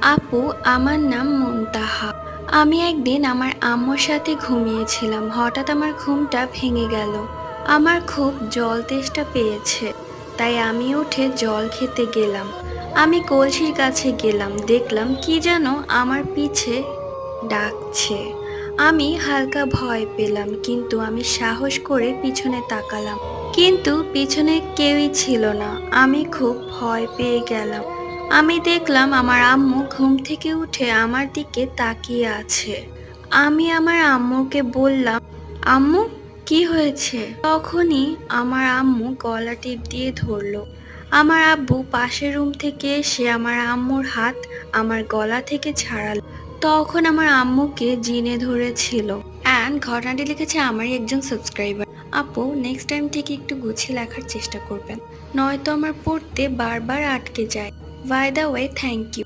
আপু, আমার নাম মুনতাহা। আমি একদিন আমার আম্মুর সাথে ঘুমিয়েছিলাম। হঠাৎ আমার ঘুমটা ভেঙে গেল। আমার খুব জল তেষ্টা পেয়েছে, তাই আমি উঠে জল খেতে গেলাম। আমি কলসির কাছে গেলাম, দেখলাম কি যেন আমার পিছে ডাকছে। আমি হালকা ভয় পেলাম, কিন্তু আমি সাহস করে পিছনে তাকালাম, কিন্তু পিছনে কেউই ছিল না। আমি খুব ভয় পেয়ে গেলাম। আমি দেখলাম আমার আম্মু ঘুম থেকে উঠে আমার দিকে তাকিয়ে আছে। আমি আমার আম্মুকে বললাম, আম্মু, কি হয়েছে? তখনই আমার আম্মু গলা টিপ দিয়ে ধরলো। আমার আব্বু পাশের রুম থেকে এসে আমার আম্মুর হাত আমার গলা থেকে ছাড়ালো। তখন আমার আম্মুকে জিনে ধরেছিল। অ্যান্ড ঘটনাটি লিখেছে আমারই একজন সাবস্ক্রাইবার। আপু, নেক্সট টাইম থেকে একটু গুছিয়ে লেখার চেষ্টা করবেন, নয়তো আমার পড়তে বারবার আটকে যায়। By the way, thank you.